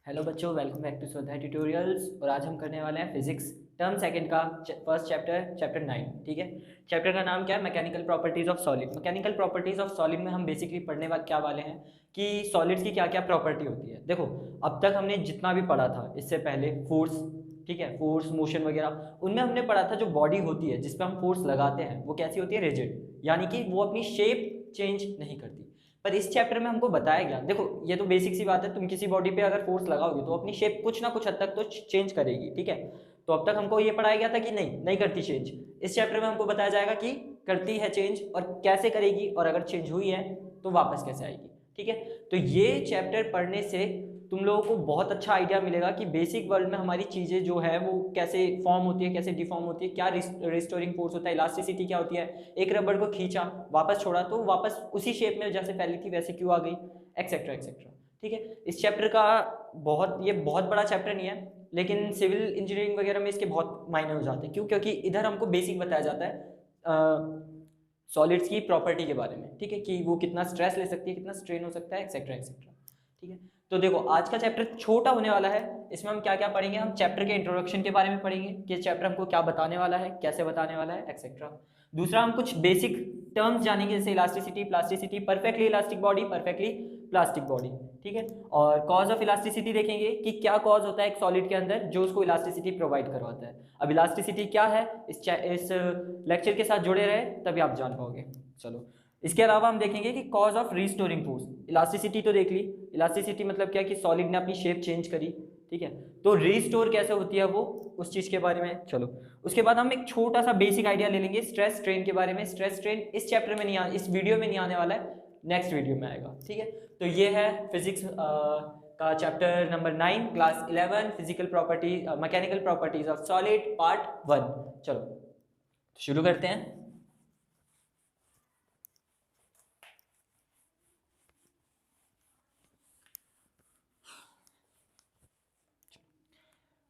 Hello बच्चों, welcome back to स्वाध्याय tutorials. और आज हम करने वाले हैं फिजिक्स टर्म सेकंड का फर्स्ट चैप्टर, चैप्टर 9। ठीक है, चैप्टर का नाम क्या है? Mechanical properties of solid. Mechanical properties of solid में हम बेसिकली पढ़ने वाले क्या वाले हैं कि सॉलिड्स की क्या क्या प्रॉपर्टी होती है। देखो, अब तक हमने जितना भी पढ़ा था इससे पहले, फोर्स, ठीक है, फोर्स, मोशन वगैरह, उनमें हमने पढ़ा था जो बॉडी होती है जिस पर हम फोर्स लगाते हैं वो कैसी होती है? रिजिड, यानी कि वो अपनी शेप चेंज नहीं करती। पर इस चैप्टर में हमको बताया गया, देखो ये तो बेसिक सी बात है, तुम किसी बॉडी पे अगर फोर्स लगाओगे तो अपनी शेप कुछ ना कुछ हद तक तो चेंज करेगी, ठीक है। तो अब तक हमको ये पढ़ाया गया था कि नहीं करती चेंज। इस चैप्टर में हमको बताया जाएगा कि करती है चेंज और कैसे करेगी, और अगर चेंज हुई है तो वापस कैसे आएगी, ठीक है। तो ये चैप्टर पढ़ने से तुम लोगों को बहुत अच्छा आइडिया मिलेगा कि बेसिक वर्ल्ड में हमारी चीज़ें जो है वो कैसे फॉर्म होती है, कैसे डिफॉर्म होती है, क्या रिस्टोरिंग फोर्स होता है, इलास्टिसिटी क्या होती है, एक रबड़ को खींचा वापस छोड़ा तो वापस उसी शेप में जैसे फैली थी वैसे क्यों आ गई, एक्सेट्रा एक्सेट्रा, ठीक है। इस चैप्टर का ये बहुत बड़ा चैप्टर नहीं है, लेकिन सिविल इंजीनियरिंग वगैरह में इसके बहुत मायने हो जाते हैं। क्यों? क्योंकि इधर हमको बेसिक बताया जाता है सॉलिड्स की प्रॉपर्टी के बारे में, ठीक है, कि वो कितना स्ट्रेस ले सकती है, कितना स्ट्रेन हो सकता है, एक्सेट्रा एक्सेट्रा, ठीक है। तो देखो, आज का चैप्टर छोटा होने वाला है। इसमें हम क्या क्या पढ़ेंगे? हम चैप्टर के इंट्रोडक्शन के बारे में पढ़ेंगे कि चैप्टर हमको क्या बताने वाला है, कैसे बताने वाला है, एक्सेट्रा। दूसरा, हम कुछ बेसिक टर्म्स जानेंगे जैसे elasticity, plasticity, perfectly elastic body, perfectly plastic body, ठीक है। और कॉज ऑफ इलास्टिसिटी देखेंगे कि क्या कॉज होता है एक सॉलिड के अंदर जो उसको इलास्टिसिटी प्रोवाइड करवाता है। अब इलास्टिसिटी क्या है, इस लेक्चर के साथ जुड़े रहे तभी आप जान पाओगे। चलो, इसके अलावा हम देखेंगे कि cause of restoring force. Elasticity तो देख ली, इलास्टिसिटी मतलब क्या कि सॉलिड ने अपनी शेप चेंज करी, ठीक है। तो रिस्टोर कैसे होती है वो, उस चीज के बारे में। चलो, उसके बाद हम एक छोटा सा बेसिक आइडिया ले लेंगे स्ट्रेस स्ट्रेन के बारे में। स्ट्रेस स्ट्रेन इस चैप्टर में नहीं इस वीडियो में नहीं आने वाला है, नेक्स्ट वीडियो में आएगा, ठीक है। तो ये है फिजिक्स का chapter number 9, class 11, physical property, mechanical properties of solid, part 1। चलो शुरू करते हैं।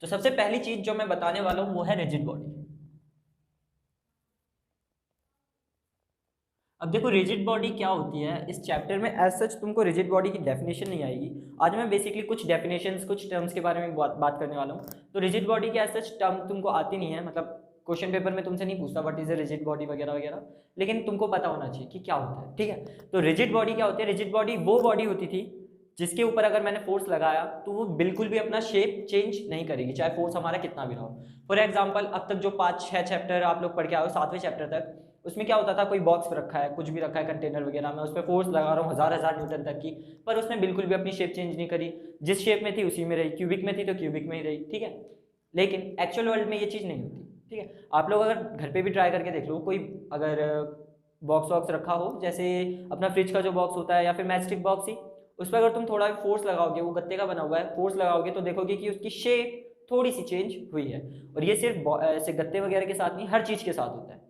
तो सबसे पहली चीज जो मैं बताने वाला हूं वो है रिजिड बॉडी। अब देखो, रिजिड बॉडी क्या होती है, इस चैप्टर में एज सच तुमको रिजिड बॉडी की डेफिनेशन नहीं आएगी। आज मैं बेसिकली कुछ डेफिनेशंस, कुछ टर्म्स के बारे में बात करने वाला हूँ। तो रिजिड बॉडी की एज सच टर्म तुमको आती नहीं है, मतलब क्वेश्चन पेपर में तुमसे नहीं पूछता what is a rigid body वगैरह वगैरह, लेकिन तुमको पता होना चाहिए कि क्या होता है, ठीक है। तो रिजिड बॉडी क्या होती है? रिजिड बॉडी वो बॉडी होती थी जिसके ऊपर अगर मैंने फोर्स लगाया तो वो बिल्कुल भी अपना शेप चेंज नहीं करेगी, चाहे फोर्स हमारा कितना भी रहा हो। फॉर एग्जाम्पल, अब तक जो 5-6 चैप्टर आप लोग पढ़ के आओ, 7वें चैप्टर तक, उसमें क्या होता था, कोई बॉक्स रखा है, कुछ भी रखा है कंटेनर वगैरह में, उस पर फोर्स लगा रहा हूँ हजार न्यूटन तक की, पर उसने बिल्कुल भी अपनी शेप चेंज नहीं करी, जिस शेप में थी उसी में रही, क्यूबिक में थी तो क्यूबिक में ही रही, ठीक है। लेकिन एक्चुअल वर्ल्ड में ये चीज़ नहीं होती, ठीक है। आप लोग अगर घर पे भी ट्राई करके देख लो, कोई अगर बॉक्स वॉक्स रखा हो, जैसे अपना फ्रिज का जो बॉक्स होता है या फिर मैचस्टिक बॉक्स ही, उस पर अगर तुम थोड़ा भी फोर्स लगाओगे, वो गत्ते का बना हुआ है, फोर्स लगाओगे तो देखोगे कि उसकी शेप थोड़ी सी चेंज हुई है। और ये सिर्फ ऐसे गत्ते वगैरह के साथ नहीं, हर चीज़ के साथ होता है,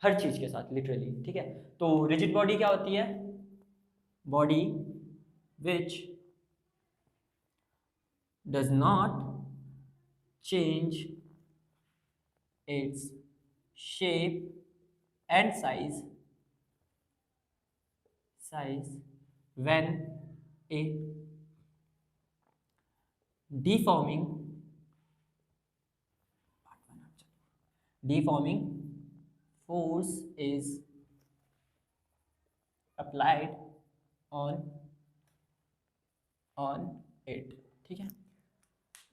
हर चीज के साथ लिटरली, ठीक है। तो रिजिड बॉडी क्या होती है? Body which does not change its shape and size when A deforming deforming force is applied on it, ठीक है।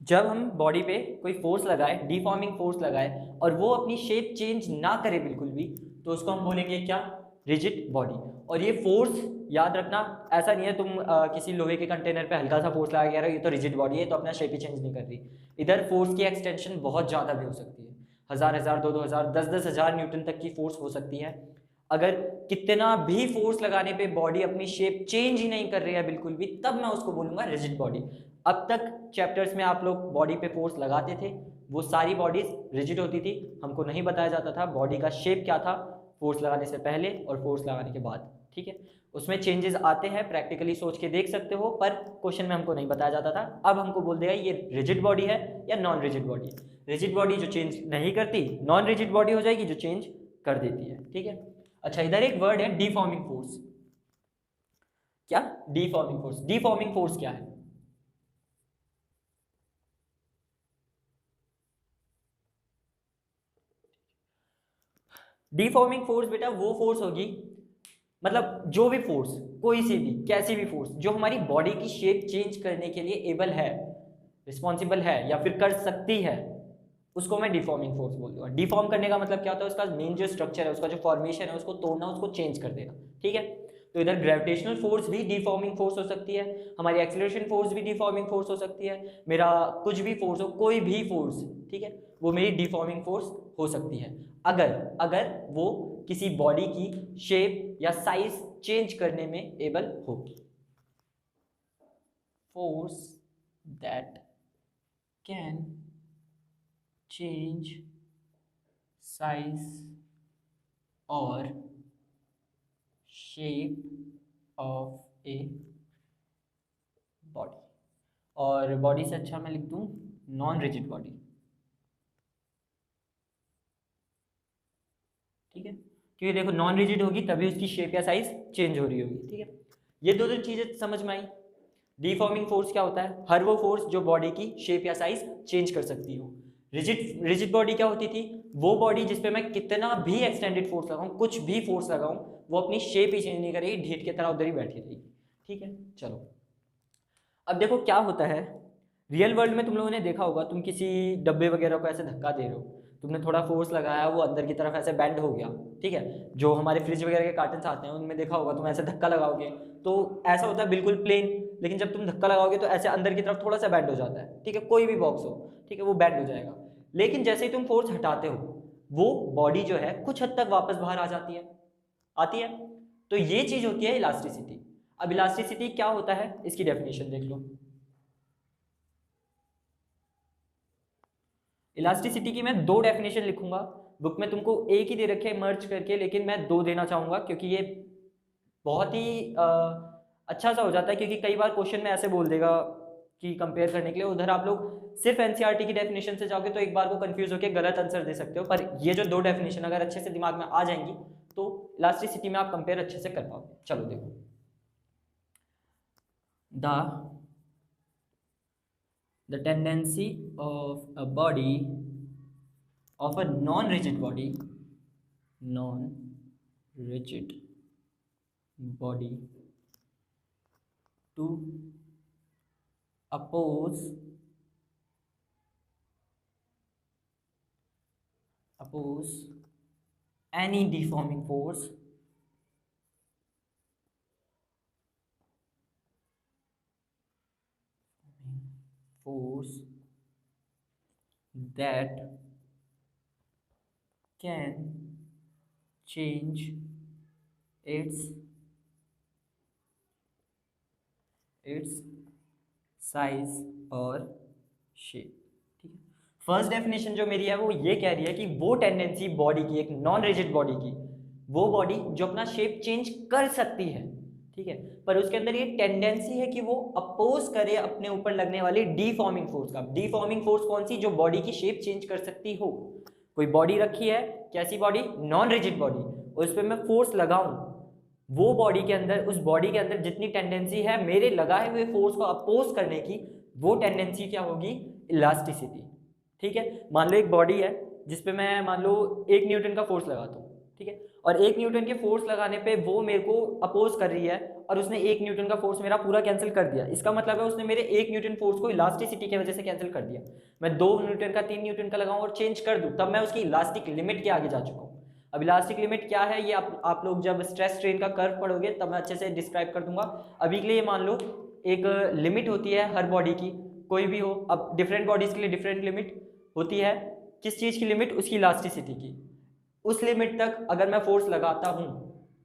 जब हम बॉडी पे कोई फोर्स लगाए, डिफॉर्मिंग फोर्स लगाए, और वो अपनी शेप चेंज ना करे बिल्कुल भी, तो उसको हम बोलेंगे क्या? Rigid body. और ये फोर्स याद रखना, ऐसा नहीं है तुम किसी लोहे के कंटेनर पे हल्का सा फोर्स लगा रहे हो ये तो रिजिड बॉडी है, तो अपना शेप ही चेंज नहीं कर रही। इधर फोर्स की एक्सटेंशन बहुत ज़्यादा भी हो सकती है, हज़ार 2-2 हज़ार 10-10 हज़ार न्यूटन तक की फोर्स हो सकती है। अगर कितना भी फोर्स लगाने पे बॉडी अपनी शेप चेंज ही नहीं कर रही है बिल्कुल भी, तब मैं उसको बोलूंगा रिजिड बॉडी। अब तक चैप्टर्स में आप लोग बॉडी पे फोर्स लगाते थे, वो सारी बॉडीज रिजिड होती थी, हमको नहीं बताया जाता था बॉडी का शेप क्या था फोर्स लगाने से पहले और फोर्स लगाने के बाद, ठीक है। उसमें चेंजेस आते हैं, प्रैक्टिकली सोच के देख सकते हो, पर क्वेश्चन में हमको नहीं बताया जाता था। अब हमको बोल देगा ये रिजिड बॉडी है या non rigid body. Rigid body जो चेंज नहीं करती, नॉन रिजिड बॉडी हो जाएगी जो चेंज कर देती है, ठीक है। अच्छा, इधर एक वर्ड है डिफॉर्मिंग फोर्स। क्या? Deforming force. डिफॉर्मिंग फोर्स क्या है? डिफॉर्मिंग फोर्स बेटा वो फोर्स होगी, मतलब जो भी फोर्स, कोई सी भी कैसी भी फोर्स जो हमारी बॉडी की शेप चेंज करने के लिए एबल है, रिस्पॉन्सिबल है या फिर कर सकती है, उसको मैं डिफॉर्मिंग फोर्स बोल दूंगा। डिफॉर्म करने का मतलब क्या होता है, उसका मेन जो स्ट्रक्चर है, उसका जो फॉर्मेशन है, उसको तोड़ना, उसको चेंज कर देना, ठीक है। तो इधर ग्रेविटेशनल फोर्स भी डिफॉर्मिंग फोर्स हो सकती है, हमारी एक्सीलरेशन फोर्स भी डिफॉर्मिंग फोर्स हो सकती है, मेरा कुछ भी फोर्स हो, कोई भी फोर्स, ठीक है, वो मेरी डिफॉर्मिंग फोर्स हो सकती है, अगर अगर वो किसी बॉडी की शेप या साइज चेंज करने में एबल हो। Force that can change size और शेप ऑफ ए बॉडी, और बॉडी से अच्छा मैं लिख दूं नॉन रिजिड बॉडी, ठीक है, क्योंकि देखो नॉन रिजिड होगी तभी उसकी शेप या साइज चेंज हो रही होगी, ठीक है। ये दो चीजें समझ में आई। डिफॉर्मिंग फोर्स क्या होता है, हर वो फोर्स जो बॉडी की शेप या साइज चेंज कर सकती हो। रिजिड रिजिड बॉडी क्या होती थी, वो बॉडी जिसपे मैं कितना भी एक्सटेंडेड फोर्स लगाऊं, कुछ भी फोर्स लगाऊं, वो अपनी शेप ही चेंज नहीं करेगी, ढीठ की तरह उधर ही बैठी रहेगी, ठीक है। चलो अब देखो क्या होता है, रियल वर्ल्ड में तुम लोगों ने देखा होगा, तुम किसी डब्बे वगैरह को ऐसे धक्का दे रहे हो, तुमने थोड़ा फोर्स लगाया, वो अंदर की तरफ ऐसे बेंड हो गया, ठीक है। जो हमारे फ्रिज वगैरह के कार्टन्स आते हैं उनमें देखा होगा, तुम ऐसे धक्का लगाओगे तो ऐसा होता है बिल्कुल प्लेन, लेकिन जब तुम धक्का लगाओगे तो ऐसे अंदर की तरफ थोड़ा सा बेंड हो जाता है, ठीक है, कोई भी बॉक्स हो, ठीक है, वो बेंड हो जाएगा। लेकिन जैसे ही तुम फोर्स हटाते हो, वो बॉडी जो है कुछ हद तक वापस बाहर आ जाती है, आती है। तो ये चीज होती है इलास्टिसिटी। अब इलास्टिसिटी क्या होता है, इसकी डेफिनेशन देख लो। इलास्टिसिटी की मैं दो डेफिनेशन लिखूंगा, बुक में तुमको एक ही दे रखे है मर्ज करके, लेकिन मैं दो देना चाहूंगा क्योंकि ये बहुत ही अच्छा सा हो जाता है, क्योंकि कई बार क्वेश्चन में ऐसे बोल देगा कि कंपेयर करने के लिए, उधर आप लोग सिर्फ एनसीईआरटी की डेफिनेशन से जाओगे तो एक बार को कंफ्यूज होकर गलत आंसर दे सकते हो, पर ये जो दो डेफिनेशन अगर अच्छे से दिमाग में आ जाएंगी तो इलास्टिसिटी में आप कंपेयर अच्छे से कर पाओगे। चलो देखो, the tendency of a body, of a non-rigid body, non-rigid body to oppose any deforming force that can change its size और शेप, ठीक है। फर्स्ट डेफिनेशन जो मेरी है वो ये कह रही है कि वो टेंडेंसी बॉडी की, एक नॉन रिजिड बॉडी की, वो बॉडी जो अपना शेप चेंज कर सकती है, ठीक है, पर उसके अंदर ये टेंडेंसी है कि वो अपोज करे अपने ऊपर लगने वाली डीफॉर्मिंग फोर्स का। डीफॉर्मिंग फोर्स कौन सी, जो बॉडी की शेप चेंज कर सकती हो। कोई बॉडी रखी है, कैसी बॉडी, नॉन रिजिड बॉडी, उस पर मैं फोर्स लगाऊं, वो बॉडी के अंदर, उस बॉडी के अंदर जितनी टेंडेंसी है मेरे लगाए हुए फोर्स को अपोज करने की, वो टेंडेंसी क्या होगी, इलास्टिसिटी, ठीक है। मान लो एक बॉडी है जिसपे मैं मान लो 1 न्यूटन का फोर्स लगाता हूँ, ठीक है, और 1 न्यूटन के फोर्स लगाने पे वो मेरे को अपोज कर रही है, और उसने 1 न्यूटन का फोर्स मेरा पूरा कैंसिल कर दिया, इसका मतलब है उसने मेरे 1 न्यूटन फोर्स को इलास्टिसिटी की वजह से कैंसिल कर दिया। मैं 2 न्यूटन का 3 न्यूटन का लगाऊं और चेंज कर दूं, तब मैं उसकी इलास्टिक लिमिट के आगे जा चुका हूँ। अब इलास्टिक लिमिट क्या है, ये आप लोग जब स्ट्रेस स्ट्रेन का कर्व पढ़ोगे तब मैं अच्छे से डिस्क्राइब कर दूंगा। अभी के लिए मान लो एक लिमिट होती है हर बॉडी की, कोई भी हो, अब डिफरेंट बॉडीज के लिए डिफरेंट लिमिट होती है। किस चीज़ की लिमिट, उसकी इलास्टिसिटी की। उस लिमिट तक अगर मैं फोर्स लगाता हूँ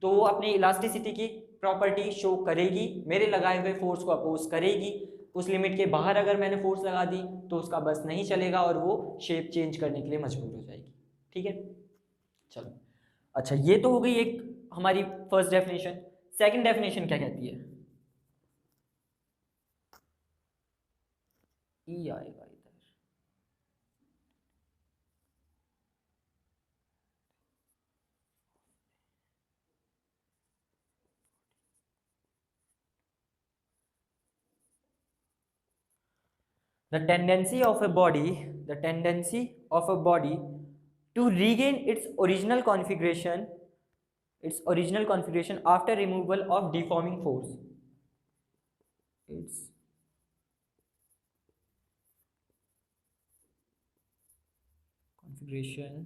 तो वो अपनी इलास्टिसिटी की प्रॉपर्टी शो करेगी, मेरे लगाए हुए फोर्स को अपोज करेगी। उस लिमिट के बाहर अगर मैंने फोर्स लगा दी तो उसका बस नहीं चलेगा और वो शेप चेंज करने के लिए मजबूर हो जाएगी, ठीक है। चलो अच्छा, ये तो हो गई एक हमारी फर्स्ट डेफिनेशन। सेकंड डेफिनेशन क्या कहती है, ई आएगा इधर। The tendency of a body to regain its original configuration after removal of deforming force. Its configuration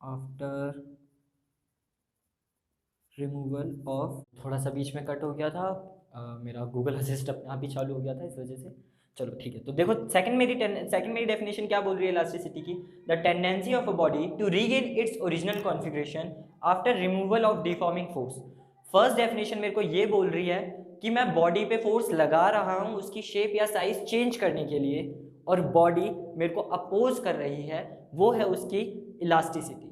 after removal of, थोड़ा सा बीच में कट हो गया था, मेरा गूगल असिस्ट अपने आप ही चालू हो गया था इस वजह से। चलो ठीक है, तो देखो सेकंड मेरी डेफिनेशन क्या बोल रही है इलास्टिसिटी की, the tendency of a body to regain its original configuration after removal of deforming force. First definition मेरे को ये बोल रही है कि मैं बॉडी पे फोर्स लगा रहा हूँ उसकी शेप या साइज चेंज करने के लिए, और बॉडी मेरे को अपोज कर रही है, वो है उसकी इलास्टिसिटी।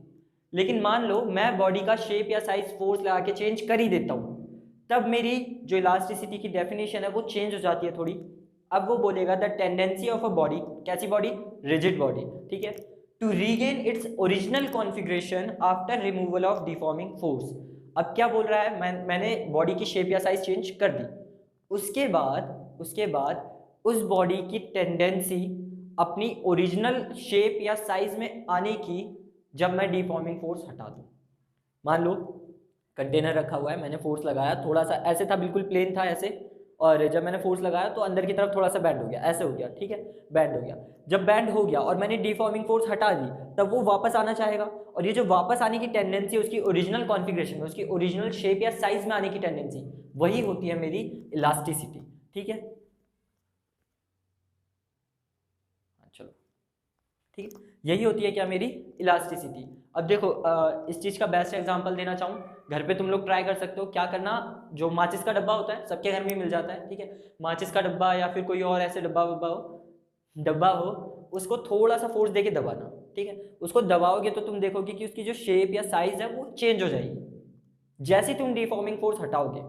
लेकिन मान लो मैं बॉडी का शेप या साइज फोर्स लगा के चेंज कर ही देता हूँ, तब मेरी जो इलास्टिसिटी की डेफिनेशन है वो चेंज हो जाती है थोड़ी। अब वो बोलेगा the tendency of a body, कैसी बॉडी, रिजिड बॉडी, ठीक है, to regain its original configuration after removal of deforming force. अब क्या बोल रहा है, मैंने बॉडी की शेप या साइज चेंज कर दी, उसके बाद उस बॉडी की टेंडेंसी अपनी ओरिजिनल शेप या साइज में आने की, जब मैं डिफॉर्मिंग फोर्स हटा दूँ। मान लो कंटेनर रखा हुआ है, मैंने फोर्स लगाया, थोड़ा सा ऐसे था, बिल्कुल प्लेन था ऐसे, और जब मैंने फोर्स लगाया तो अंदर की तरफ थोड़ा सा बैंड हो गया, ऐसे हो गया, ठीक है, बैंड हो गया। जब बैंड हो गया और मैंने डिफॉर्मिंग फोर्स हटा दी, तब वो वापस आना चाहेगा, और ये जो वापस आने की टेंडेंसी उसकी ओरिजिनल कॉन्फ़िगरेशन में, उसकी ओरिजिनल शेप या साइज में आने की टेंडेंसी, वही होती है मेरी इलास्टिसिटी, ठीक है। चलो ठीक है, यही होती है क्या, मेरी इलास्टिसिटी। अब देखो इस चीज़ का बेस्ट एग्जांपल देना चाहूँ, घर पे तुम लोग ट्राई कर सकते हो, क्या करना, जो माचिस का डब्बा होता है, सबके घर में मिल जाता है, ठीक है, माचिस का डब्बा या फिर कोई और ऐसे डब्बा हो, उसको थोड़ा सा फोर्स देके दबाना, ठीक है। उसको दबाओगे तो तुम देखोगे कि उसकी जो शेप या साइज है वो चेंज हो जाएगी। जैसे तुम डिफॉर्मिंग फोर्स हटाओगे,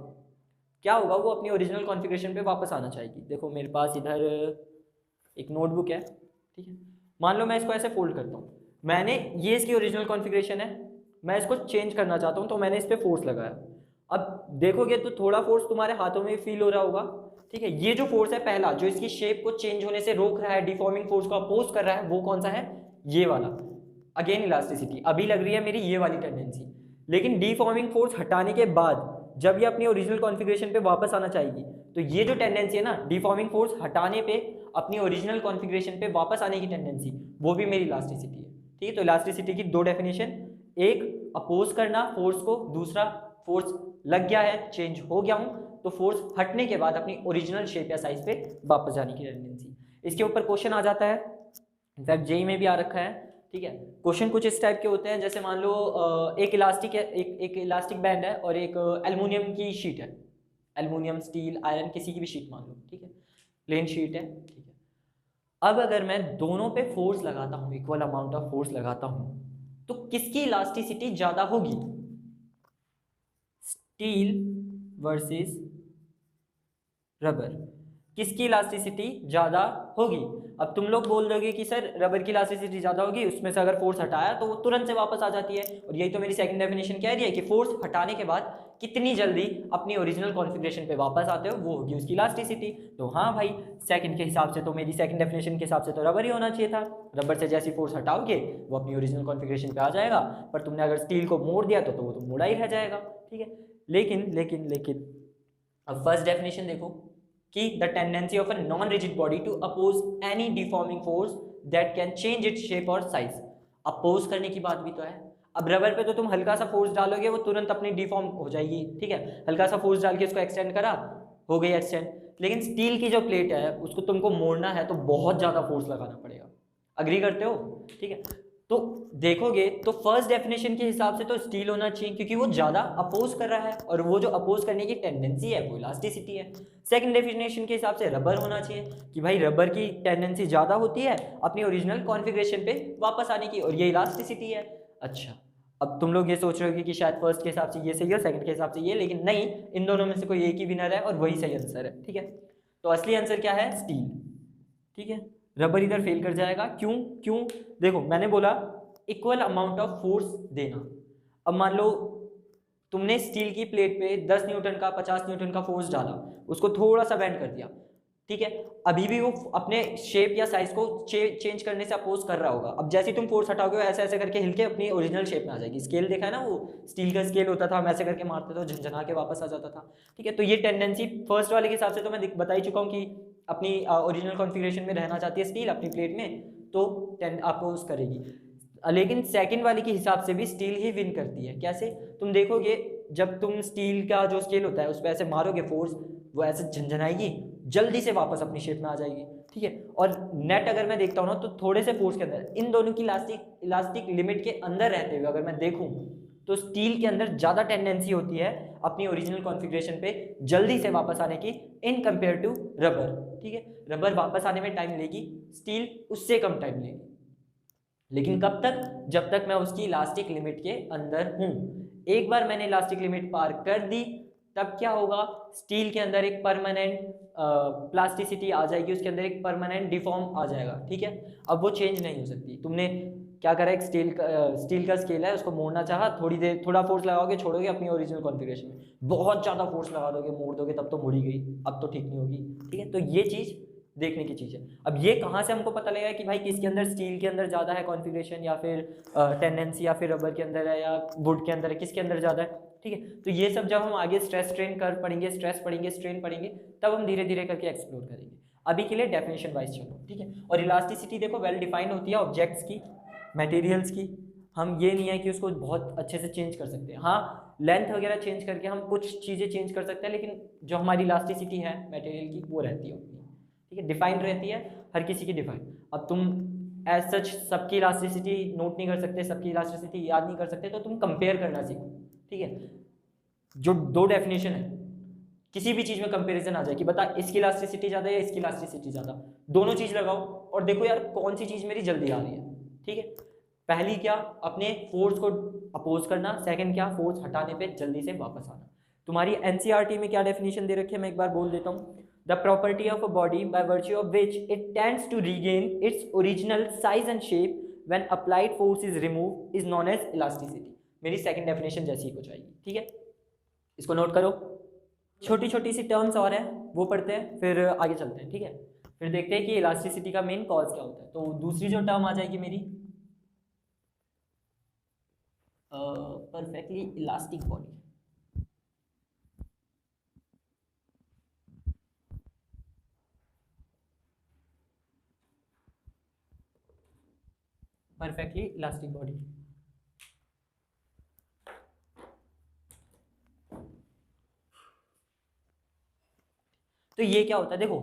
क्या होगा, वो अपनी ओरिजिनल कॉन्फ़िगरेशन पे वापस आना चाहेगी। देखो मेरे पास इधर एक नोटबुक है, ठीक है, मान लो मैं इसको ऐसे फोल्ड करता हूँ, मैंने, ये इसकी ओरिजिनल कॉन्फ़िगरेशन है, मैं इसको चेंज करना चाहता हूँ, तो मैंने इस पर फोर्स लगाया। अब देखोगे तो थोड़ा फोर्स तुम्हारे हाथों में फील हो रहा होगा, ठीक है। ये जो फोर्स है पहला, जो इसकी शेप को चेंज होने से रोक रहा है, डिफॉर्मिंग फोर्स को अपोज कर रहा है, वो कौन सा है, ये वाला, अगेन इलास्टिसिटी। अभी लग रही है मेरी ये वाली टेंडेंसी, लेकिन डिफॉर्मिंग फोर्स हटाने के बाद जब ये अपनी ओरिजिनल कॉन्फ़िगरेशन पे वापस आना चाहेगी, तो ये जो टेंडेंसी है ना, डिफॉर्मिंग फोर्स हटाने पे अपनी ओरिजिनल कॉन्फ़िगरेशन पे वापस आने की टेंडेंसी, वो भी मेरी इलास्टिसिटी है, ठीक है। तो इलास्टिसिटी की दो डेफिनेशन, एक अपोज करना फोर्स को, दूसरा फोर्स लग गया है, चेंज हो गया हूँ, तो फोर्स हटने के बाद अपनी ओरिजिनल शेप या साइज पे वापस जाने की टेंडेंसी। इसके ऊपर क्वेश्चन आ जाता है, इनफैक्ट जेई में भी आ रखा है, ठीक है। क्वेश्चन कुछ इस टाइप के होते हैं, जैसे मान लो एक इलास्टिक है, एक इलास्टिक बैंड है और एक एल्युमिनियम की शीट है, एल्युमिनियम, स्टील, आयरन, किसी की भी शीट मान लो, ठीक है, प्लेन शीट है, ठीक है। अब अगर मैं दोनों पे फोर्स लगाता हूँ, इक्वल अमाउंट ऑफ फोर्स लगाता हूँ, तो किसकी इलास्टिसिटी ज़्यादा होगी, स्टील वर्सेस रबर, किसकी इलास्टिसिटी ज़्यादा होगी। अब तुम लोग बोल दोगे कि सर रबर की इलास्टिसिटी ज़्यादा होगी, उसमें से अगर फोर्स हटाया तो वो तुरंत से वापस आ जाती है, और यही तो मेरी सेकंड डेफिनेशन कह रही है कि फोर्स हटाने के बाद कितनी जल्दी अपनी ओरिजिनल कॉन्फ़िगरेशन पे वापस आते हो, वो होगी उसकी इलास्टिसिटी। तो हाँ भाई, सेकंड के हिसाब से तो, मेरी सेकंड डेफिनेशन के हिसाब से तो रबर ही होना चाहिए था। रबर से जैसी फोर्स हटाओगे वो अपनी ओरिजिनल कॉन्फ़िगरेशन पे आ जाएगा, पर तुमने अगर स्टील को मोड़ दिया तो वो तो मोड़ा ही रह जाएगा, ठीक है। लेकिन अब फर्स्ट डेफिनेशन देखो कि the tendency of a non rigid body to oppose any deforming force that can change its shape और साइज। अपोज करने की बात भी तो है। अब रबर पे तो तुम हल्का सा फोर्स डालोगे वो तुरंत अपनी डिफॉर्म हो जाएगी, ठीक है, हल्का सा फोर्स डाल के उसको एक्सटेंड करा, हो गई एक्सटेंड। लेकिन स्टील की जो प्लेट है उसको तुमको मोड़ना है तो बहुत ज़्यादा फोर्स लगाना पड़ेगा। अग्री करते हो, ठीक है। तो देखोगे तो फर्स्ट डेफिनेशन के हिसाब से तो स्टील होना चाहिए, क्योंकि वो ज़्यादा अपोज कर रहा है, और वो जो अपोज करने की टेंडेंसी है वो इलास्टिसिटी है। सेकंड डेफिनेशन के हिसाब से रबर होना चाहिए कि भाई रबर की टेंडेंसी ज़्यादा होती है अपनी ओरिजिनल कॉन्फ़िगरेशन पे वापस आने की, और ये इलास्टिसिटी है। अच्छा, अब तुम लोग ये सोच रहे हो कि शायद फर्स्ट के हिसाब से ये सही है, सेकंड के हिसाब से ये, लेकिन नहीं, इन दोनों में से कोई एक ही विनर है और वही सही आंसर है, ठीक है। तो असली आंसर क्या है, स्टील, ठीक है। रबर इधर फेल कर जाएगा, क्यों देखो मैंने बोला इक्वल अमाउंट ऑफ फोर्स देना। अब मान लो तुमने स्टील की प्लेट पे 10 न्यूटन का 50 न्यूटन का फोर्स डाला, उसको थोड़ा सा बेंड कर दिया, ठीक है, अभी भी वो अपने शेप या साइज को चेंज करने से अपोज कर रहा होगा। अब जैसे तुम फोर्स हटाओगे वो ऐसे ऐसे करके हिल के अपनी ओरिजिनल शेप में आ जाएगी। स्केल देखा है ना, वो स्टील का स्केल होता था, हम ऐसे करके मारते थे, झंझना के वापस आ जाता था। ठीक है, तो ये टेंडेंसी फर्स्ट वाले के हिसाब से तो मैं बता ही चुका हूँ कि अपनी ओरिजिनल कॉन्फ़िगरेशन में रहना चाहती है स्टील अपनी प्लेट में, तो अपोज करेगी। लेकिन सेकंड वाली के हिसाब से भी स्टील ही विन करती है। कैसे? तुम देखोगे जब तुम स्टील का जो स्केल होता है उस पर ऐसे मारोगे फोर्स, वो ऐसे झंझनाएगी, जल्दी से वापस अपनी शेप में आ जाएगी। ठीक है, और नेट अगर मैं देखता हूँ ना तो थोड़े से फोर्स के अंदर, इन दोनों की इलास्टिक लिमिट के अंदर रहते हुए अगर मैं देखूँ तो स्टील के अंदर ज़्यादा टेंडेंसी होती है अपनी ओरिजिनल कॉन्फ़िगरेशन पे जल्दी से वापस आने की इन कंपेयर टू रबर। ठीक है, रबर वापस आने में टाइम लेगी, स्टील उससे कम टाइम लेगी, लेकिन कब तक? जब तक मैं उसकी इलास्टिक लिमिट के अंदर हूँ। एक बार मैंने इलास्टिक लिमिट पार कर दी तब क्या होगा? स्टील के अंदर एक परमानेंट प्लास्टिसिटी आ जाएगी, उसके अंदर एक परमानेंट डिफॉर्म आ जाएगा। ठीक है, अब वो चेंज नहीं हो सकती। तुमने क्या करा, एक स्टील का स्केल है, उसको मोड़ना चाहा, थोड़ी देर थोड़ा फोर्स लगाओगे, छोड़ोगे, अपनी ओरिजिनल कॉन्फ़िगरेशन में बहुत ज़्यादा फोर्स लगा दोगे, मोड़ दोगे, तब तो मुड़ी गई, अब तो ठीक नहीं होगी। ठीक है, तो ये चीज़ देखने की चीज़ है। अब ये कहाँ से हमको पता लगेगा कि भाई किसके अंदर, स्टील के अंदर ज़्यादा है कॉन्फ़िगरेशन या फिर टेंडेंसी, या फिर रबर के अंदर है या वुड के अंदर है, किसके अंदर ज़्यादा है? ठीक है, तो ये सब जब हम आगे स्ट्रेस स्ट्रेन कर पढ़ेंगे, स्ट्रेस पढ़ेंगे, स्ट्रेन पढ़ेंगे, तब हम धीरे धीरे करके एक्सप्लोर करेंगे। अभी के लिए डेफिनेशन वाइज चलो। ठीक है, और इलास्टिसिटी देखो वेल डिफाइंड होती है ऑब्जेक्ट्स की, मटेरियल्स की। हम ये नहीं है कि उसको बहुत अच्छे से चेंज कर सकते हैं। हाँ, लेंथ वगैरह चेंज करके हम कुछ चीज़ें चेंज कर सकते हैं, लेकिन जो हमारी इलास्टिसिटी है मटेरियल की वो रहती है अपनी। ठीक है, डिफाइंड रहती है हर किसी की डिफाइंड। अब तुम एज सच सबकी इलास्टिसिटी नोट नहीं कर सकते, सबकी इलास्टिसिटी याद नहीं कर सकते, तो तुम कंपेयर करना सीखो। ठीक है, जो दो डेफिनेशन है किसी भी चीज़ में कंपैरिजन आ जाए कि बता इसकी इलास्टिसिटी ज़्यादा है या इसकी इलास्टिसिटी ज़्यादा, दोनों चीज़ लगाओ और देखो यार कौन सी चीज़ मेरी जल्दी आ रही है। ठीक है, पहली क्या, अपने फोर्स को अपोज करना, सेकंड क्या, फोर्स हटाने पे जल्दी से वापस आना। तुम्हारी एनसीईआरटी में क्या डेफिनेशन दे रखी है मैं एक बार बोल देता हूँ। The property of a body by virtue of which it tends to regain its original size and shape when applied force is remove is known as elasticity. मेरी सेकंड डेफिनेशन जैसी कुछ आएगी। ठीक है, इसको नोट करो। छोटी छोटी सी टर्म्स और हैं वो पढ़ते हैं, फिर आगे चलते हैं। ठीक है, फिर देखते हैं कि इलास्टिसिटी का मेन कॉज क्या होता है। तो दूसरी जो टर्म आ जाएगी मेरी, perfectly elastic body. Perfectly elastic body, तो ये क्या होता है? देखो,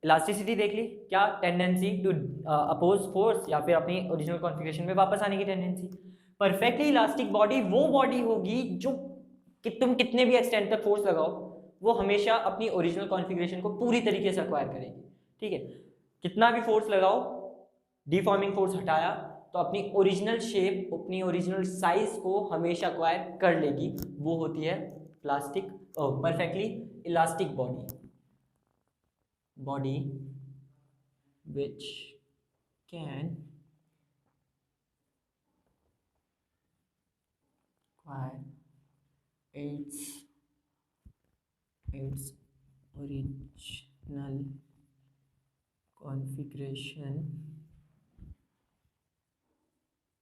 इलास्टिसिटी देख ली, क्या टेंडेंसी टू अपोज फोर्स या फिर अपनी ओरिजिनल कॉन्फ़िगरेशन में वापस आने की टेंडेंसी। परफेक्टली इलास्टिक बॉडी वो बॉडी होगी जो कि तुम कितने भी एक्सटेंड तक फोर्स लगाओ वो हमेशा अपनी ओरिजिनल कॉन्फ़िगरेशन को पूरी तरीके से एक्वायर करेगी। ठीक है, कितना भी फोर्स लगाओ, डिफॉर्मिंग फोर्स हटाया तो अपनी ओरिजिनल शेप, अपनी ओरिजिनल साइज को हमेशा एक्वायर कर लेगी। वो होती है plastic perfectly elastic body which can acquire its original configuration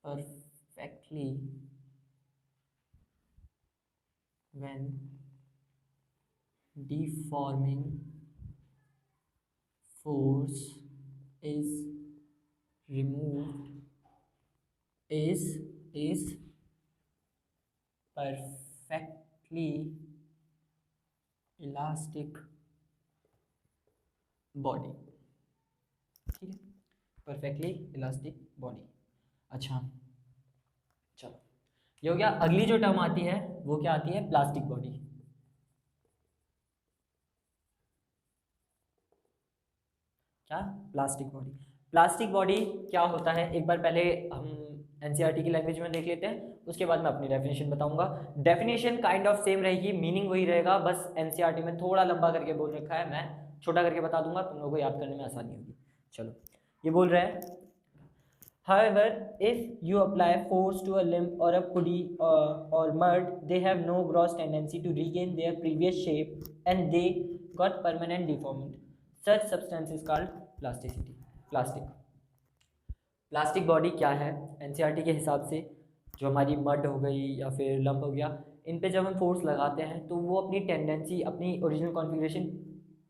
perfectly when deforming force is removed is perfectly elastic body। ठीक है, परफेक्टली इलास्टिक बॉडी। अच्छा चलो, ये हो गया। अगली जो टर्म आती है वो क्या आती है? Plastic body. क्या? Plastic body. प्लास्टिक बॉडी क्या होता है एक बार पहले हम एनसीईआरटी की लैंग्वेज में देख लेते हैं, उसके बाद मैं अपनी डेफिनेशन बताऊंगा। डेफिनेशन काइंड ऑफ सेम रहेगी, मीनिंग वही रहेगा, बस एनसीईआरटी में थोड़ा लंबा करके बोल रखा है, मैं छोटा करके बता दूंगा, तुम लोगों को याद करने में आसानी होगी। चलो, ये बोल रहा है however if you apply force to a limb or a pulley or mud, they have no gross tendency to regain their previous shape and they got permanent deformment। Such substance is called plasticity. Plastic body क्या है? NCERT के हिसाब से जो हमारी mud हो गई या फिर लंप हो गया, इन पे जब हम फोर्स लगाते हैं तो वो अपनी टेंडेंसी, अपनी ओरिजिनल कॉन्फ़िगरेशन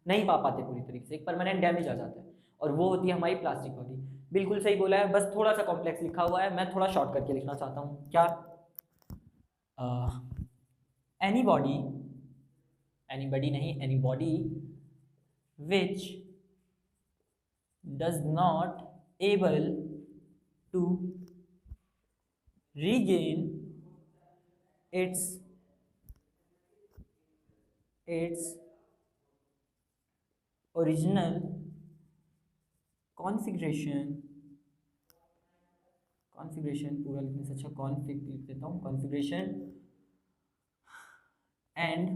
नहीं पा पाते पूरी तरीके से, एक परमानेंट डैमेज आ जाता है, और वो होती है हमारी प्लास्टिक बॉडी। बिल्कुल सही बोला है, बस थोड़ा सा कॉम्प्लेक्स लिखा हुआ है, मैं थोड़ा शॉर्ट करके लिखना चाहता हूँ। क्या? एनी बॉडी, एनीबॉडी नहीं, any body which does not able to regain its original configuration पूरा लिखने से अच्छा कॉन्फिग लिख देता हूँ, configuration, and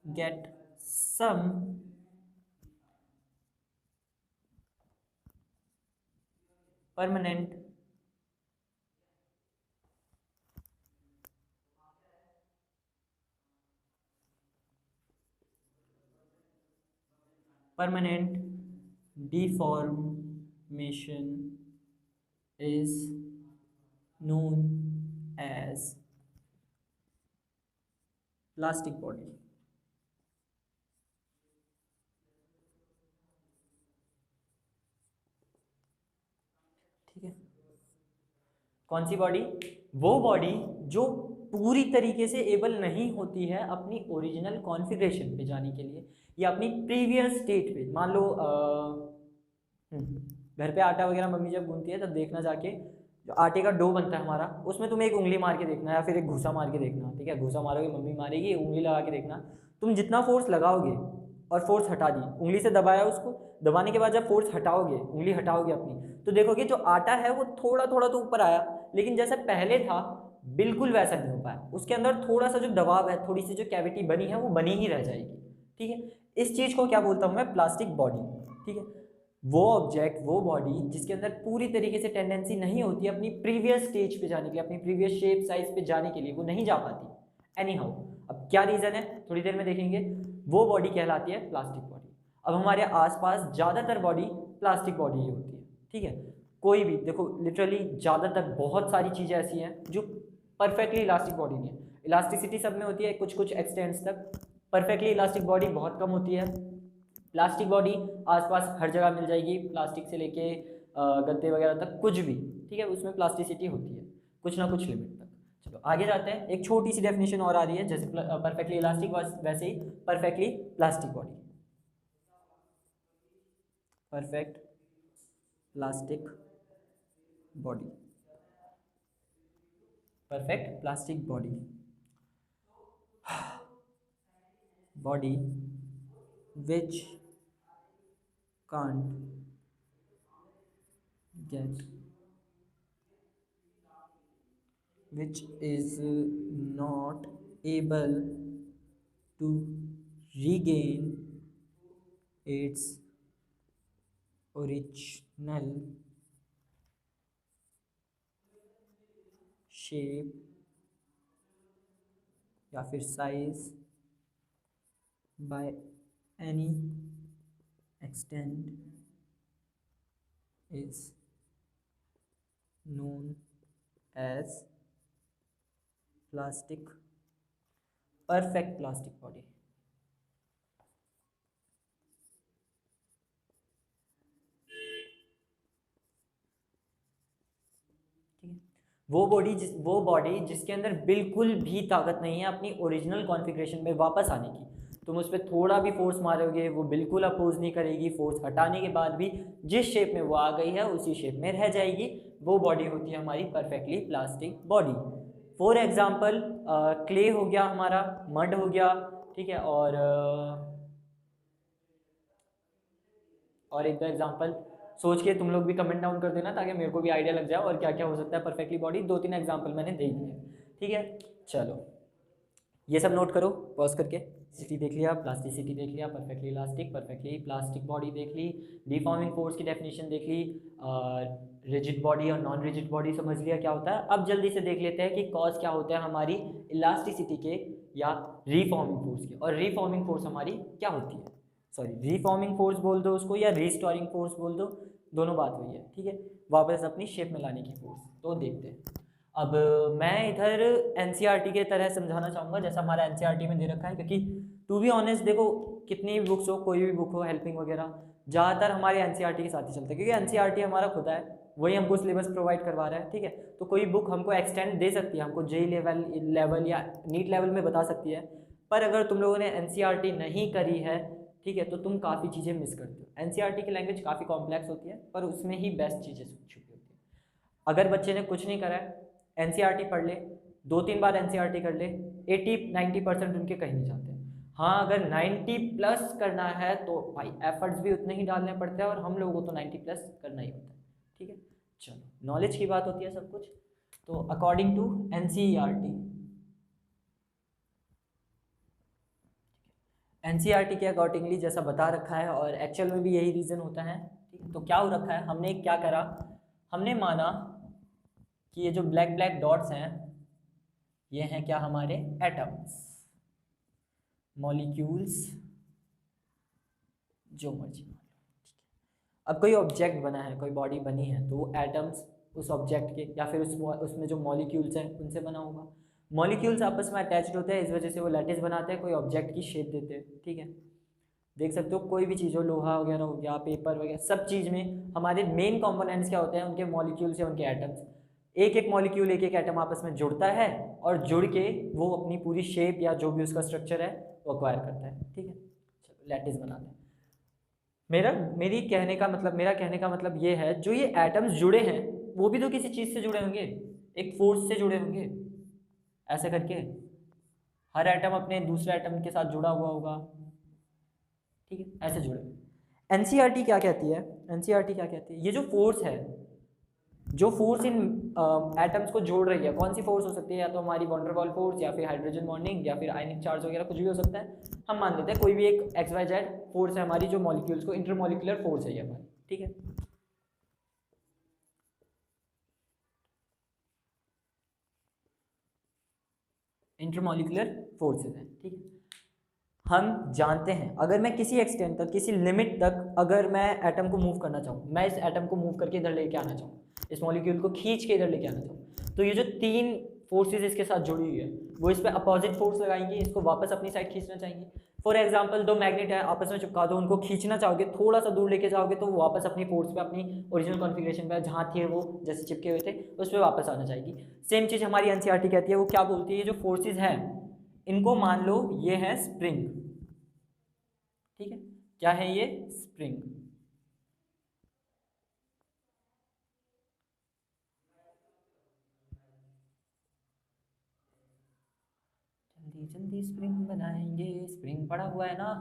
get some permanent deformation is known as plastic body। ठीक है, कौन सी बॉडी? वो बॉडी जो पूरी तरीके से एबल नहीं होती है अपनी ओरिजिनल कॉन्फ़िगरेशन पे जाने के लिए, या अपनी प्रीवियस स्टेट पे। मान लो घर पे आटा वगैरह मम्मी जब गूंथती है तब देखना जाके, जो आटे का डो बनता है हमारा, उसमें तुम्हें एक उंगली मार के देखना या फिर एक घूसा मार के देखना। ठीक है, घूसा मारोगे मम्मी मारेगी, उंगली लगा के देखना। तुम जितना फोर्स लगाओगे और फोर्स हटा दी, उंगली से दबाया उसको, दबाने के बाद जब फोर्स हटाओगे, उंगली हटाओगे अपनी, तो देखोगे जो आटा है वो थोड़ा थोड़ा तो ऊपर आया, लेकिन जैसा पहले था बिल्कुल वैसा नहीं हो पाया। उसके अंदर थोड़ा सा जो दबाव है, थोड़ी सी जो कैविटी बनी है वो बनी ही रह जाएगी। ठीक है, इस चीज़ को क्या बोलता हूँ मैं? Plastic body. ठीक है, वो ऑब्जेक्ट, वो बॉडी जिसके अंदर पूरी तरीके से टेंडेंसी नहीं होती अपनी प्रीवियस स्टेज पे जाने के लिए, अपनी प्रीवियस शेप साइज पे जाने के लिए, वो नहीं जा पाती। एनी हाउ, अब क्या रीज़न है थोड़ी देर में देखेंगे। वो बॉडी कहलाती है प्लास्टिक बॉडी। अब हमारे आसपास ज़्यादातर बॉडी प्लास्टिक बॉडी ही होती है। ठीक है, कोई भी देखो, लिटरली ज़्यादातर बहुत सारी चीज़ें ऐसी हैं जो परफेक्टली इलास्टिक बॉडी नहीं है। इलास्टिसिटी सब में होती है कुछ कुछ एक्सटेंट्स तक, परफेक्टली इलास्टिक बॉडी बहुत कम होती है। प्लास्टिक बॉडी आसपास हर जगह मिल जाएगी, प्लास्टिक से लेके गद्दे वगैरह तक कुछ भी। ठीक है, उसमें प्लास्टिसिटी होती है कुछ ना कुछ लिमिट तक। चलो आगे जाते हैं, एक छोटी सी डेफिनेशन और आ रही है, जैसे परफेक्टली इलास्टिक वैसे ही perfectly plastic body. Perfect plastic body, perfect plastic body, body which can't get, which is not able to regain its original shape या फिर size by any extent is known as plastic, perfect plastic body। ठीक है, वो body जिसके अंदर बिल्कुल भी ताकत नहीं है अपनी ओरिजिनल कॉन्फ़िगरेशन में वापस आने की। तुम उस पर थोड़ा भी फोर्स मारोगे वो बिल्कुल अपोज नहीं करेगी, फोर्स हटाने के बाद भी जिस शेप में वो आ गई है उसी शेप में रह जाएगी। वो बॉडी होती है हमारी perfectly plastic body. For example clay हो गया हमारा, मड हो गया। ठीक है, और एक दो एग्जांपल सोच के तुम लोग भी कमेंट डाउन कर देना ताकि मेरे को भी आइडिया लग जाए और क्या क्या हो सकता है परफेक्टली बॉडी। 2-3 एग्जांपल मैंने दे दिए। ठीक है, चलो ये सब नोट करो पॉज करके। सिटी देख लिया, प्लास्टिसिटी देख लिया, perfectly elastic, perfectly plastic body देख ली, डिफॉर्मिंग फोर्स की डेफिनेशन देख ली, रिजिड बॉडी और नॉन रिजिड बॉडी समझ लिया क्या होता है। अब जल्दी से देख लेते हैं कि कॉज क्या होता है हमारी इलास्टिसिटी के या रिफॉर्मिंग फोर्स के, और रिफॉर्मिंग फोर्स हमारी क्या होती है। सॉरी रीफॉर्मिंग फोर्स बोल दो उसको या रीस्टोरिंग फोर्स बोल दो, दोनों बात हुई है, ठीक है, वापस अपनी शेप में लाने की फोर्स। तो देखते हैं। अब मैं इधर एनसीईआरटी के तरह समझाना चाहूँगा जैसा हमारा एनसीईआरटी में दे रखा है, क्योंकि टू बी ऑनेस्ट देखो कितनी भी बुक्स हो, कोई भी बुक हो हेल्पिंग वगैरह, ज़्यादातर हमारे एनसीईआरटी के साथ ही चलता है, क्योंकि एनसीईआरटी हमारा खुद है, वही हमको सिलेबस प्रोवाइड करवा रहा है, ठीक है। तो कोई बुक हमको एक्सटेंड दे सकती है, हमको जेई लेवल या नीट लेवल में बता सकती है, पर अगर तुम लोगों ने एनसीईआरटी नहीं करी है, ठीक है, तो तुम काफ़ी चीज़ें मिस करते हो। एनसीईआरटी की लैंग्वेज काफ़ी कॉम्प्लेक्स होती है, पर उसमें ही बेस्ट चीज़ें छुपी होती है। अगर बच्चे ने कुछ नहीं करा है, एनसीईआरटी पढ़ ले, 2-3 बार एनसीईआरटी कर ले, 80-90% उनके कहीं नहीं जाते। हाँ, अगर 90 प्लस करना है तो भाई एफर्ट्स भी उतने ही डालने पड़ते हैं, और हम लोगों को तो 90 प्लस करना ही होता है, ठीक है। चलो, नॉलेज की बात होती है सब कुछ। तो अकॉर्डिंग टू एनसीईआरटी, एनसीईआरटी के अकॉर्डिंगली जैसा बता रखा है, और एक्चुअल में भी यही रीज़न होता है, ठीक है। तो क्या हो रखा है, हमने क्या करा, हमने माना कि ये जो ब्लैक ब्लैक डॉट्स हैं ये हैं क्या, हमारे एटम्स, मॉलिक्यूल्स, जो मर्जी मान लो, ठीक है। अब कोई ऑब्जेक्ट बना है, कोई बॉडी बनी है, तो वो एटम्स उस ऑब्जेक्ट के या फिर उसमें जो मॉलिक्यूल्स हैं उनसे बना होगा। मॉलिक्यूल्स आपस में अटैच्ड होते हैं, इस वजह से वो लैटिस बनाते हैं, कोई ऑब्जेक्ट की शेप देते हैं, ठीक है। देख सकते हो कोई भी चीज़ हो, लोहा वगैरह हो गया, पेपर वगैरह, सब चीज़ में हमारे मेन कंपोनेंट्स क्या होते हैं, उनके मॉलिक्यूल्स या उनके एटम्स। एक एक मॉलिक्यूल, एक एक एटम आपस में जुड़ता है, और जुड़ के वो अपनी पूरी शेप या जो भी उसका स्ट्रक्चर है वो अक्वायर करता है, ठीक है। चलो, लैटिस बनाते हैं। मेरा कहने का मतलब ये है, जो ये एटम्स जुड़े हैं वो भी तो किसी चीज़ से जुड़े होंगे, एक फोर्स से जुड़े होंगे, ऐसे करके हर एटम अपने दूसरे एटम के साथ जुड़ा हुआ होगा, ठीक है, ऐसे जुड़े। एनसीईआरटी क्या कहती है, एनसीईआरटी क्या कहती है, ये जो फोर्स है, जो फोर्स इन एटम्स को जोड़ रही है, कौन सी फोर्स हो सकती है, या तो हमारी वॉन डेर वाल फोर्स, या फिर हाइड्रोजन बॉन्डिंग, या फिर आयनिक चार्ज वगैरह, कुछ भी हो सकता है। हम मान लेते हैं कोई भी एक एक्स वाई जेड फोर्स है हमारी, जो मॉलिक्यूल्स को, इंटरमॉलिक्यूलर फोर्स है ये हमारी, ठीक है। इंटरमॉलिक्यूलर फोर्सेज हैं, ठीक है। हम जानते हैं अगर मैं किसी एक्सटेंट तक, किसी लिमिट तक अगर मैं एटम को मूव करना चाहूँ, मैं इस एटम को मूव करके इधर लेके आना चाहूँ, इस मॉलिक्यूल को खींच के इधर लेके आना चाहूँ, तो ये जो तीन फोर्सेज इसके साथ जुड़ी हुई है, वो इस पर अपोजिट फोर्स लगाएंगी, इसको वापस अपनी साइड खींचना चाहेंगी। फॉर एग्जाम्पल, दो मैग्नेट है, आपस में चिपका दो, उनको खींचना चाहोगे, थोड़ा सा दूर लेके जाओगे, तो वो वापस अपनी फोर्स पे, अपनी ओरिजिनल कॉन्फिगरेशन पे, जहाँ थे वो जैसे चिपके हुए थे, उस पर वापस आना चाहेगी। सेम चीज़ हमारी एनसीईआरटी कहती है, वो क्या बोलती है, ये जो फोर्सेज हैं इनको मान लो ये है स्प्रिंग, ठीक है। क्या है ये, स्प्रिंग। जल्दी जल्दी स्प्रिंग बनाएंगे, स्प्रिंग पड़ा हुआ है ना,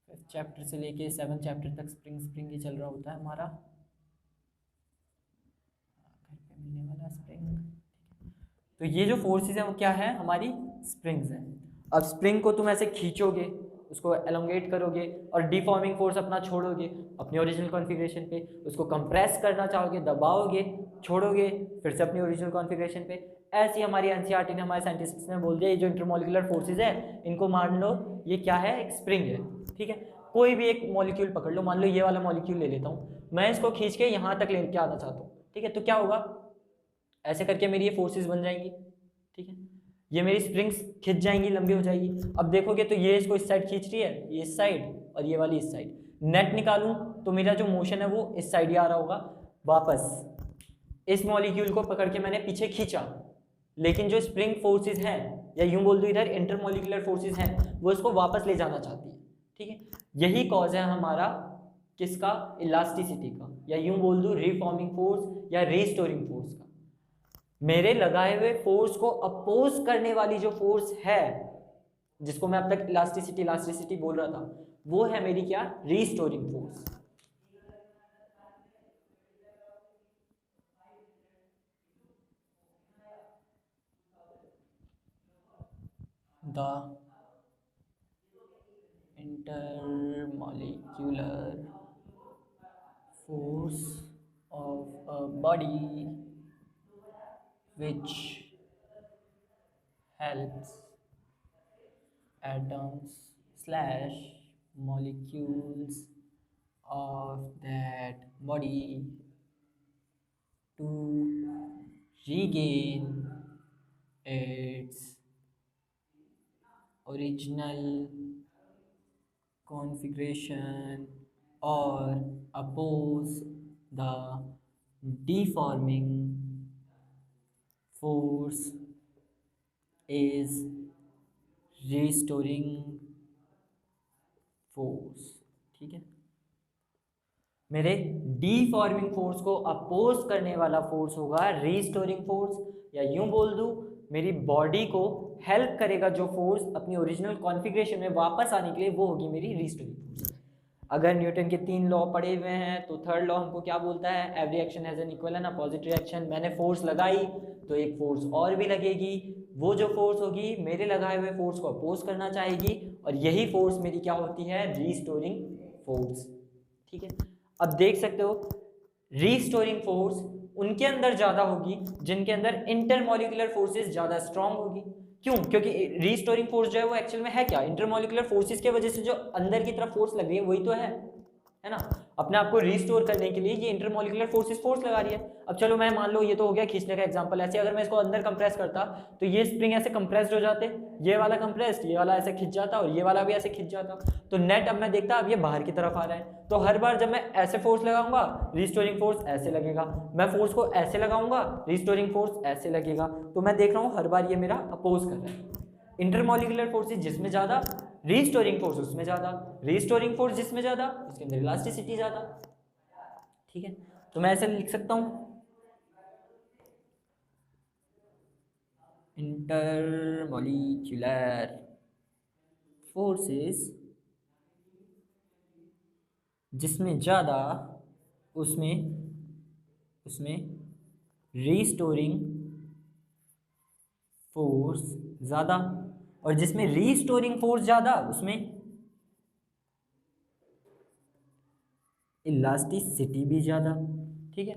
5th चैप्टर से लेके 7th चैप्टर तक स्प्रिंग स्प्रिंग ही चल रहा होता है हमारा, घर पे मिलने वाला स्प्रिंग। तो ये जो फोर्सेस हैं वो क्या है, हमारी स्प्रिंग्स हैं। अब स्प्रिंग को तुम ऐसे खींचोगे, उसको एलोंगेट करोगे, और डिफॉर्मिंग फोर्स अपना छोड़ोगे अपनी ओरिजिनल कॉन्फ़िगरेशन पे, उसको कंप्रेस करना चाहोगे, दबाओगे, छोड़ोगे, फिर से अपनी ओरिजिनल कॉन्फ़िगरेशन पे। ऐसी हमारी एनसीईआरटी ने, हमारे साइंटिस्ट ने बोल दिया, ये जो इंटरमॉलिक्यूलर फोर्सेज है इनको मान लो ये क्या है, एक स्प्रिंग है, ठीक है। कोई भी एक मॉलिक्यूल पकड़ लो, मान लो ये वाला मॉलिक्यूल ले लेता हूँ, मैं इसको खींच के यहाँ तक लेके आना चाहता हूँ, ठीक है। तो क्या होगा, ऐसे करके मेरी ये फोर्सेस बन जाएंगी, ठीक है। ये मेरी स्प्रिंग्स खिंच जाएंगी, लंबी हो जाएगी। अब देखोगे तो ये इसको इस साइड खींच रही है, ये इस साइड, और ये वाली इस साइड। नेट निकालूं तो मेरा जो मोशन है वो इस साइड ही आ रहा होगा वापस। इस मॉलिक्यूल को पकड़ के मैंने पीछे खींचा, लेकिन जो स्प्रिंग फोर्सेस हैं, या यूं बोल दो इधर इंटरमॉलिक्यूलर फोर्सेस हैं, वो इसको वापस ले जाना चाहती है, ठीक है। यही कॉज है हमारा किसका, इलास्टिसिटी का, या यूं बोल दो रिफॉर्मिंग फोर्स या रीस्टोरिंग फोर्स का। मेरे लगाए हुए फोर्स को अपोज करने वाली जो फोर्स है, जिसको मैं अब तक इलास्टिसिटी इलास्टिसिटी बोल रहा था, वो है मेरी क्या, restoring force. The intermolecular force of a body which helps atoms slash molecules of that body to regain its original configuration or oppose the deforming force is restoring force। ठीक है, मेरे डीफॉर्मिंग फोर्स को अपोज करने वाला force होगा restoring force, या यूं बोल दूं मेरी बॉडी को हेल्प करेगा जो फोर्स अपनी ओरिजिनल कॉन्फ़िगरेशन में वापस आने के लिए, वो होगी मेरी रीस्टोरिंग फोर्स। अगर न्यूटन के 3 लॉ पढ़े हुए हैं तो थर्ड लॉ हमको क्या बोलता है, every action has an equal and opposite reaction. मैंने फोर्स लगाई तो एक फोर्स और भी लगेगी, वो जो फोर्स होगी मेरे लगाए हुए फोर्स को अपोज करना चाहेगी, और यही फोर्स मेरी क्या होती है, रीस्टोरिंग फोर्स। ठीक है, अब देख सकते हो रीस्टोरिंग फोर्स उनके अंदर ज़्यादा होगी जिनके अंदर इंटरमॉलिक्यूलर फोर्सेस ज़्यादा स्ट्रांग होगी। क्यों? क्योंकि रीस्टोरिंग फोर्स जो है वो एक्चुअल में है क्या, इंटरमॉलिक्यूलर फोर्सेस के वजह से जो अंदर की तरफ फोर्स लग रही है वही तो है ना। अपने आप को रीस्टोर करने के लिए ये इंटरमॉलिक्यूलर फोर्सेस फोर्स लगा रही है। अब चलो मैं मान लो ये तो हो गया खींचने का एग्जांपल, ऐसे अगर मैं इसको अंदर कंप्रेस करता तो ये स्प्रिंग ऐसे कंप्रेस्ड हो जाते, ये वाला कंप्रेस्ड, ये वाला ऐसे खिंच जाता और ये वाला भी ऐसे खिंच जाता। तो नेट अब मैं देखता अब ये बाहर की तरफ आ रहा है, तो हर बार जब मैं ऐसे फोर्स लगाऊंगा रीस्टोरिंग फोर्स ऐसे लगेगा, मैं फोर्स को ऐसे लगाऊंगा रीस्टोरिंग फोर्स ऐसे लगेगा। तो मैं देख रहा हूँ हर बार ये मेरा अपोज कर रहा है। इंटरमॉलिक्यूलर फोर्सेस जिसमें ज़्यादा, रीस्टोरिंग फोर्स उसमें ज़्यादा, रीस्टोरिंग फोर्स जिसमें ज़्यादा उसके अंदर इलास्टिसिटी ज़्यादा। ठीक है, तो मैं ऐसे लिख सकता हूँ इंटरमॉलिक्यूलर फोर्सेस जिसमें ज़्यादा उसमें रीस्टोरिंग फोर्स ज़्यादा, और जिसमें रीस्टोरिंग फोर्स ज़्यादा उसमें इलास्टिसिटी भी ज़्यादा। ठीक है,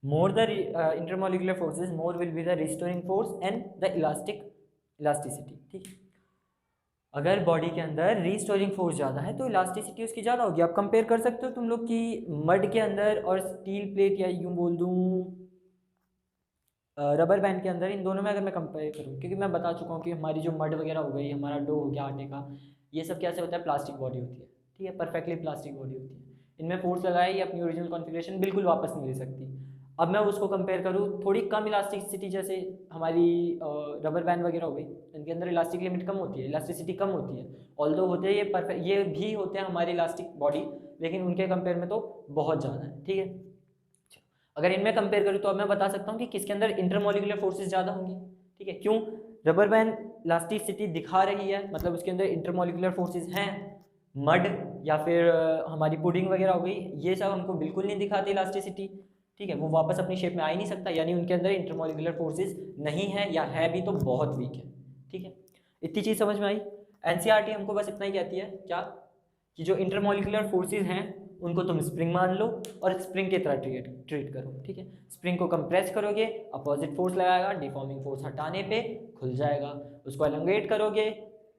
more the intermolecular forces more will be the restoring force and the elasticity। ठीक है, अगर बॉडी के अंदर रीस्टोरिंग फोर्स ज़्यादा है तो इलास्टिसिटी उसकी ज़्यादा होगी। आप कंपेयर कर सकते हो तुम लोग कि मड के अंदर और स्टील प्लेट, या यूँ बोल दूँ रबर बैंड के अंदर, इन दोनों में अगर मैं कंपेयर करूँ, क्योंकि मैं बता चुका हूँ कि हमारी जो मड वगैरह हो गई, हमारा डो हो गया आटे का, ये सब कैसे होता है, प्लास्टिक बॉडी होती है। ठीक है, परफेक्टली प्लास्टिक बॉडी होती है, इनमें फोर्स लगाए ये अपनी ओरिजिनल कॉन्फ़िगरेशन बिल्कुल वापस नहीं ले सकती। अब मैं उसको कंपेयर करूँ थोड़ी कम इलास्टिसिटी, जैसे हमारी रबर बैंड वगैरह हो गई, इनके अंदर इलास्टिक लिमिट कम होती है, इलास्टिसिटी कम होती है, ऑल्दो होते हैं ये परफेक्ट, ये भी होते हैं हमारी इलास्टिक बॉडी, लेकिन उनके कंपेयर में तो बहुत ज़्यादा है। ठीक है, अगर इनमें कंपेयर करूँ तो अब मैं बता सकता हूँ कि किसके अंदर इंटरमॉलिक्यूलर फोर्सेस ज़्यादा होंगी। ठीक है, क्यों? रबर बैंड इलास्टिसिटी दिखा रही है, मतलब उसके अंदर इंटरमॉलिक्यूलर फोर्सेस हैं। मड या फिर हमारी पुडिंग वगैरह हो गई, ये सब हमको बिल्कुल नहीं दिखाती इलास्टिसिटी। ठीक है, वो वापस अपनी शेप में आ ही नहीं सकता, यानी उनके अंदर इंटरमॉलिक्यूलर फोर्सेस नहीं है, या है भी तो बहुत वीक है। ठीक है, इतनी चीज़ समझ में आई। एनसीईआरटी हमको बस इतना ही कहती है क्या, कि जो इंटरमॉलिक्यूलर फोर्सेस हैं उनको तुम स्प्रिंग मान लो और स्प्रिंग की तरह ट्रीट करो। ठीक है, स्प्रिंग को कंप्रेस करोगे, अपोजिट फोर्स लगाएगा, डिफॉर्मिंग फोर्स हटाने पे खुल जाएगा। उसको एलोंगेट करोगे,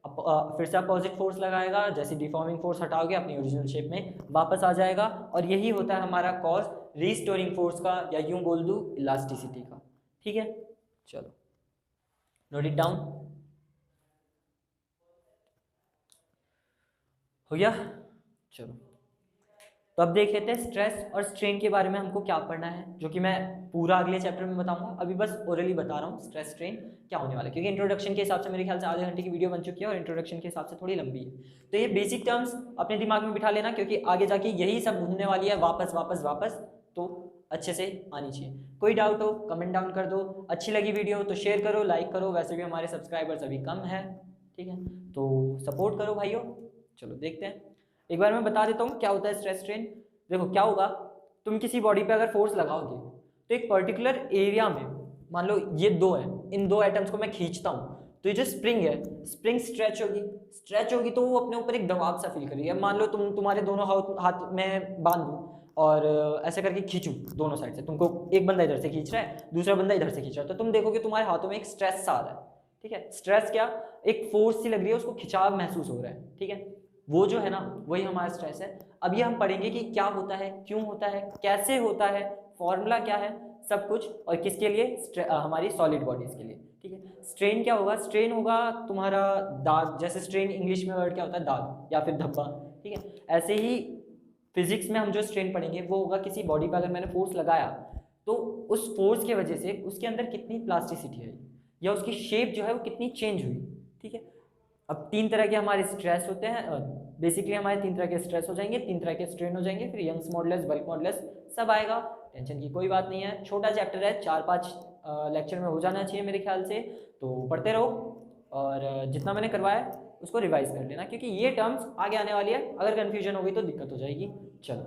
फिर से अपोजिट फोर्स लगाएगा, जैसे डिफॉर्मिंग फोर्स हटाओगे अपनी ओरिजिनल शेप में वापस आ जाएगा। और यही होता है हमारा कॉज रीस्टोरिंग फोर्स का, या यूं बोल दूं इलास्टिसिटी का। ठीक है, चलो नोट इट डाउन, हो गया। चलो तो अब देख लेते हैं स्ट्रेस और स्ट्रेन के बारे में हमको क्या पढ़ना है, जो कि मैं पूरा अगले चैप्टर में बताऊंगा, अभी बस ओरली बता रहा हूँ स्ट्रेस स्ट्रेन क्या होने वाला है, क्योंकि इंट्रोडक्शन के हिसाब से मेरे ख्याल से आधे घंटे की वीडियो बन चुकी है और इंट्रोडक्शन के हिसाब से थोड़ी लंबी है। तो ये बेसिक टर्म्स अपने दिमाग में बिठा लेना, क्योंकि आगे जाके यही सब घूमने वाली है वापस वापस वापस, तो अच्छे से आनी चाहिए। कोई डाउट हो कमेंट डाउन कर दो, अच्छी लगी वीडियो तो शेयर करो, लाइक करो, वैसे भी हमारे सब्सक्राइबर्स अभी कम है। ठीक है, तो सपोर्ट करो भाइयों। चलो देखते हैं, एक बार मैं बता देता हूँ क्या होता है स्ट्रेस स्ट्रेन। देखो क्या होगा, तुम किसी बॉडी पे अगर फोर्स लगाओगे तो एक पर्टिकुलर एरिया में, मान लो ये दो है, इन दो एटम्स को मैं खींचता हूँ तो ये जो स्प्रिंग है, स्प्रिंग स्ट्रेच होगी तो वो अपने ऊपर एक दबाव सा फील करेगी। अब मान लो तुम्हारे दोनों हाथ में बांध दूँ, और ऐसे करके खींचूं दोनों साइड से, तुमको एक बंदा इधर से खींच रहा है, दूसरा बंदा इधर से खींच रहा है, तो तुम देखोगे तुम्हारे हाथों में एक स्ट्रेस सा आ रहा है, ठीक है। स्ट्रेस क्या, एक फोर्स सी लग रही है, उसको खिंचाव महसूस हो रहा है, ठीक है। वो जो है ना वही हमारा स्ट्रेस है। अब ये हम पढ़ेंगे कि क्या होता है, क्यों होता है, कैसे होता है, फॉर्मूला क्या है, सब कुछ, और किसके लिए, हमारी सॉलिड बॉडीज के लिए, ठीक है। स्ट्रेन क्या होगा, स्ट्रेन होगा तुम्हारा दाग, जैसे स्ट्रेन इंग्लिश में वर्ड क्या होता है, दाग या फिर धब्बा, ठीक है। ऐसे ही फिजिक्स में हम जो स्ट्रेन पढ़ेंगे वो होगा किसी बॉडी पर अगर मैंने फोर्स लगाया तो उस फोर्स की वजह से उसके अंदर कितनी प्लास्टिसिटी है या उसकी शेप जो है वो कितनी चेंज हुई, ठीक है। अब तीन तरह के हमारे स्ट्रेस होते हैं, बेसिकली हमारे तीन तरह के स्ट्रेस हो जाएंगे, तीन तरह के स्ट्रेन हो जाएंगे, फिर यंग्स मॉडुलस, बल्क मॉडुलस सब आएगा। टेंशन की कोई बात नहीं है, छोटा चैप्टर है, 4-5 लेक्चर में हो जाना चाहिए मेरे ख्याल से। तो पढ़ते रहो और जितना मैंने करवाया उसको रिवाइज कर लेना, क्योंकि ये टर्म्स आगे आने वाली है, अगर कन्फ्यूजन हो गई तो दिक्कत हो जाएगी। चलो।